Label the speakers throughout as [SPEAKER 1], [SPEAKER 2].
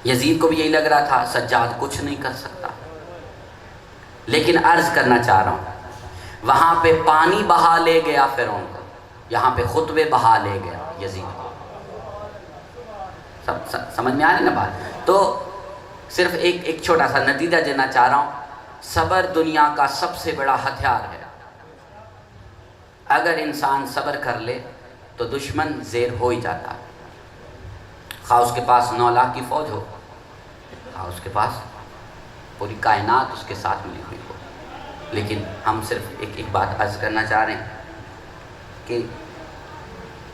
[SPEAKER 1] یزید کو بھی یہی لگ رہا تھا سجاد کچھ نہیں کر سکتا، لیکن عرض کرنا چاہ رہا ہوں وہاں پہ پانی بہا لے گیا فرعون کو، یہاں پہ خطبے بہا لے گیا یزید کو۔ سمجھ میں آ رہی نا بات؟ تو صرف ایک چھوٹا سا نتیجہ دینا چاہ رہا ہوں، صبر دنیا کا سب سے بڑا ہتھیار ہے۔ اگر انسان صبر کر لے تو دشمن زیر ہو ہی جاتا ہے، خواہ اس کے پاس 9 لاکھ کی فوج ہو، خواہ اس کے پاس پوری کائنات اس کے ساتھ ملی ہوئی ہو۔ لیکن ہم صرف ایک بات عرض کرنا چاہ رہے ہیں کہ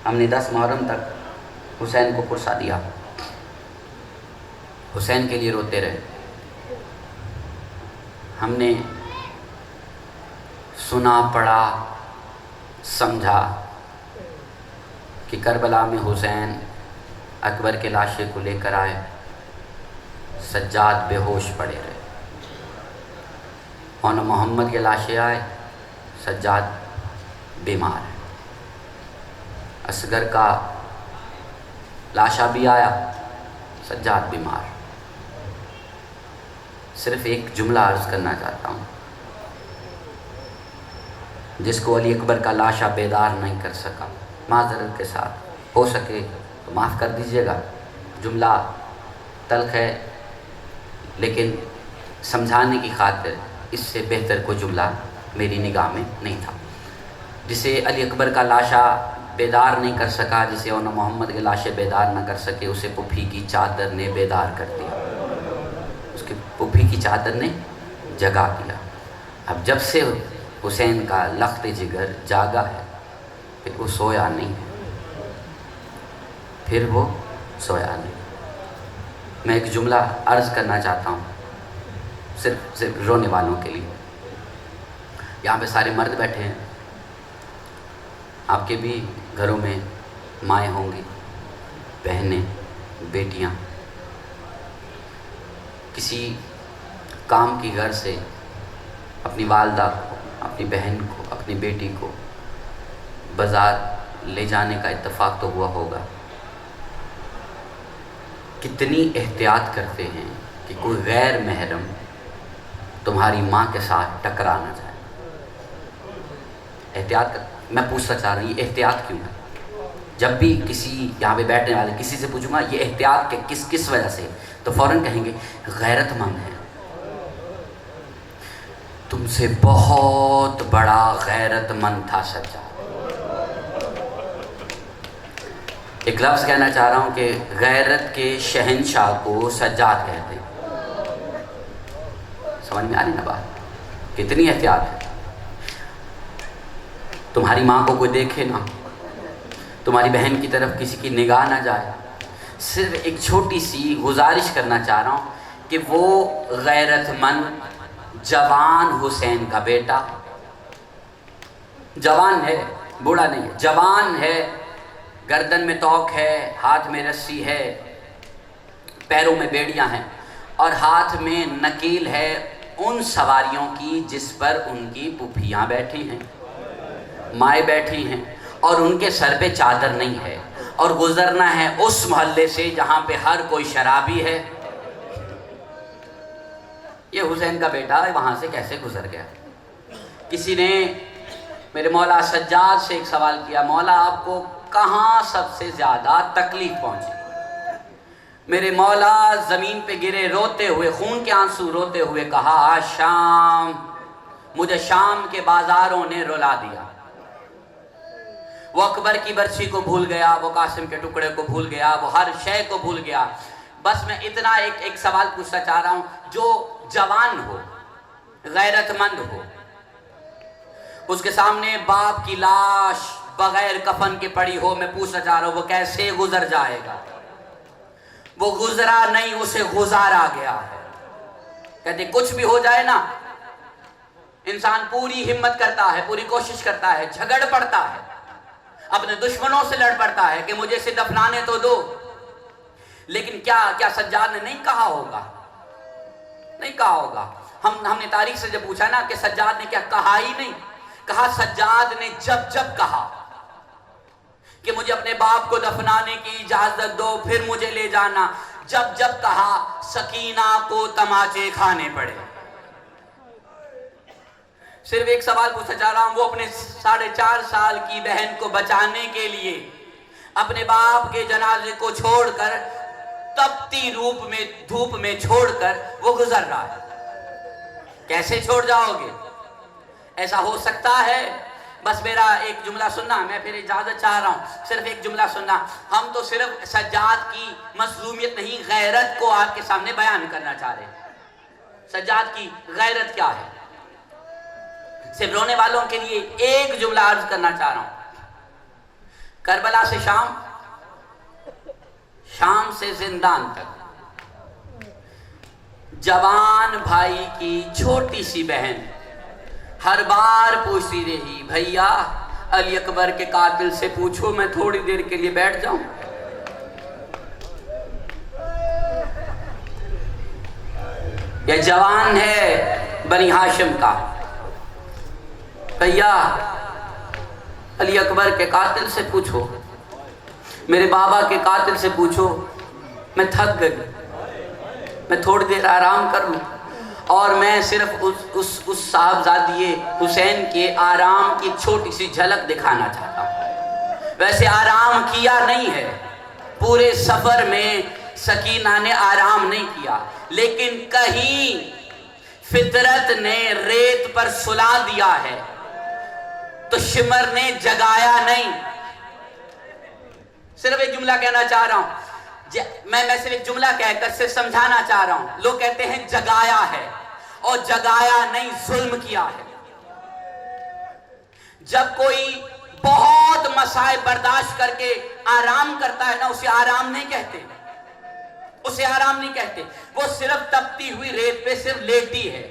[SPEAKER 1] ہم نے 10 محرم تک حسین کو پرسا دیا، حسین کے لیے روتے رہے، ہم نے سنا پڑھا سمجھا کہ کربلا میں حسین اکبر کے لاشے کو لے کر آئے، سجاد بے ہوش پڑے رہے، اور محمد کے لاشے آئے، سجاد بیمار ہے، اصغر کا لاشا بھی آیا، سجاد بیمار۔ صرف ایک جملہ عرض کرنا چاہتا ہوں، جس کو علی اکبر کا لاشا بیدار نہیں کر سکا، معذرت کے ساتھ، ہو سکے تو معاف کر دیجیے گا، جملہ تلخ ہے لیکن سمجھانے کی خاطر اس سے بہتر کوئی جملہ میری نگاہ میں نہیں تھا۔ جسے علی اکبر کا لاشا بیدار نہیں کر سکا، جسے اونا محمد کے لاشے بیدار نہ کر سکے، اسے پھوپھی کی چادر نے بیدار کر دیا، اس کی پھوپھی کی چادر نے جگا دیا۔ اب جب سے حسین کا لخت جگر جاگا ہے، پھر وہ سویا نہیں ہے، پھر وہ سویا نہیں۔ میں ایک جملہ عرض کرنا چاہتا ہوں صرف رونے والوں کے لیے۔ یہاں پہ سارے مرد بیٹھے ہیں، آپ کے بھی گھروں میں مائیں ہوں گی، بہنیں، بیٹیاں، کسی کام کی گھر سے اپنی والدہ کو، اپنی بہن کو، اپنی بیٹی کو بازار لے جانے کا اتفاق تو ہوا ہوگا، کتنی احتیاط کرتے ہیں کہ کوئی غیر محرم تمہاری ماں کے ساتھ ٹکرا نہ جائے۔ احتیاط کر، میں پوچھنا چاہ رہا ہوں یہ احتیاط کیوں ہے؟ جب بھی کسی یہاں پہ بیٹھنے والے کسی سے پوچھوں گا یہ احتیاط کے کس وجہ سے، تو فوراً کہیں گے غیرت مند ہے۔ تم سے بہت بڑا غیرت مند تھا سجاد۔ ایک لفظ کہنا چاہ رہا ہوں کہ غیرت کے شہنشاہ کو سجاد کہتے ہیں۔ سمجھ میں آ رہی نا بات؟ کتنی احتیاط ہے۔ تمہاری ماں کو کوئی دیکھے نہ، تمہاری بہن کی طرف کسی کی نگاہ نہ جائے۔ صرف ایک چھوٹی سی گزارش کرنا چاہ رہا ہوں کہ وہ غیرت مند جوان حسین کا بیٹا، جوان ہے، بوڑھا نہیں ہے، جوان ہے، گردن میں توق ہے، ہاتھ میں رسی ہے، پیروں میں بیڑیاں ہیں، اور ہاتھ میں نکیل ہے ان سواریوں کی جس پر ان کی پھوپھیاں بیٹھی ہیں، مائیں بیٹھی ہیں، اور ان کے سر پہ چادر نہیں ہے، اور گزرنا ہے اس محلے سے جہاں پہ ہر کوئی شرابی ہے۔ یہ حسین کا بیٹا وہاں سے کیسے گزر گیا؟ کسی نے میرے مولا سجاد سے ایک سوال کیا، مولا آپ کو کہاں سب سے زیادہ تکلیف پہنچی؟ میرے مولا زمین پہ گرے روتے ہوئے، خون کے آنسو روتے ہوئے کہا شام، مجھے شام کے بازاروں نے رلا دیا۔ وہ اکبر کی برچھی کو بھول گیا، وہ قاسم کے ٹکڑے کو بھول گیا، وہ ہر شے کو بھول گیا۔ بس میں اتنا ایک سوال پوچھنا چاہ رہا ہوں، جو جوان ہو، غیرت مند ہو، اس کے سامنے باپ کی لاش بغیر کفن کے پڑی ہو، میں پوچھنا چاہ رہا ہوں وہ کیسے گزر جائے گا؟ وہ گزرا نہیں، اسے گزارا گیا ہے۔ کہتے کچھ بھی ہو جائے نا، انسان پوری ہمت کرتا ہے، پوری کوشش کرتا ہے، جھگڑ پڑتا ہے، اپنے دشمنوں سے لڑ پڑتا ہے کہ مجھے اسے دفنانے تو دو۔ لیکن کیا سجاد نے نہیں کہا ہوگا؟ نہیں کہا ہوگا۔ ہم نے تاریخ سے جب پوچھا نا کہ سجاد نے کیا کہا، ہی نہیں کہا۔ سجاد نے جب کہا کہ مجھے اپنے باپ کو دفنانے کی اجازت دو، پھر مجھے لے جانا، جب جب کہا سکینہ کو تماچے کھانے پڑے. صرف ایک سوال پوچھنا چاہ رہا ہوں، وہ اپنے 4.5 سال کی بہن کو بچانے کے لیے اپنے باپ کے جنازے کو چھوڑ کر، تپتی دھوپ میں چھوڑ کر وہ گزر رہا ہے. کیسے چھوڑ جاؤ گے؟ ایسا ہو سکتا ہے؟ بس میرا ایک جملہ سننا، میں پھر اجازت چاہ رہا ہوں، صرف ایک جملہ سننا. ہم تو صرف سجاد کی مظلومیت نہیں، غیرت کو آپ کے سامنے بیان کرنا چاہ رہے ہیں. سجاد کی غیرت کیا ہے؟ صرف رونے والوں کے لیے ایک جملہ عرض کرنا چاہ رہا ہوں. کربلا سے شام، شام سے زندان تک، جوان بھائی کی چھوٹی سی بہن ہر بار پوچھتی رہی، بھیا علی اکبر کے قاتل سے پوچھو میں تھوڑی دیر کے لیے بیٹھ جاؤں. یہ جوان ہے بنی ہاشم کا، بھیا علی اکبر کے قاتل سے پوچھو، میرے بابا کے قاتل سے پوچھو، میں تھک گئی، میں تھوڑی دیر آرام کر لوں. اور میں صرف اس صاحبزادی حسین کے آرام کی چھوٹی سی جھلک دکھانا چاہتا ہوں. ویسے آرام کیا نہیں ہے، پورے سفر میں سکینہ نے آرام نہیں کیا، لیکن کہیں فطرت نے ریت پر سلا دیا ہے تو شمر نے جگایا نہیں. صرف ایک جملہ کہنا چاہ رہا ہوں، میں صرف ایک جملہ کہہ کر صرف سمجھانا چاہ رہا ہوں. لوگ کہتے ہیں جگایا ہے، اور جگایا نہیں، ظلم کیا ہے. جب کوئی بہت مسائب برداشت کر کے آرام کرتا ہے نا، اسے آرام نہیں کہتے، اسے آرام نہیں کہتے. وہ صرف تپتی ہوئی ریت پہ صرف لیٹی ہے.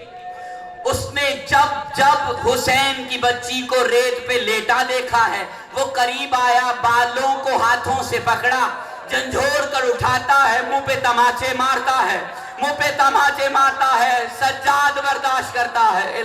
[SPEAKER 1] اس نے جب حسین کی بچی کو ریت پہ لیٹا دیکھا ہے، وہ قریب آیا، بالوں کو ہاتھوں سے پکڑا، جھنجھوڑ کر اٹھاتا ہے، منہ پہ تماچے مارتا ہے، منہ پہ تماچے مارتا ہے. سجاد برداشت کرتا ہے.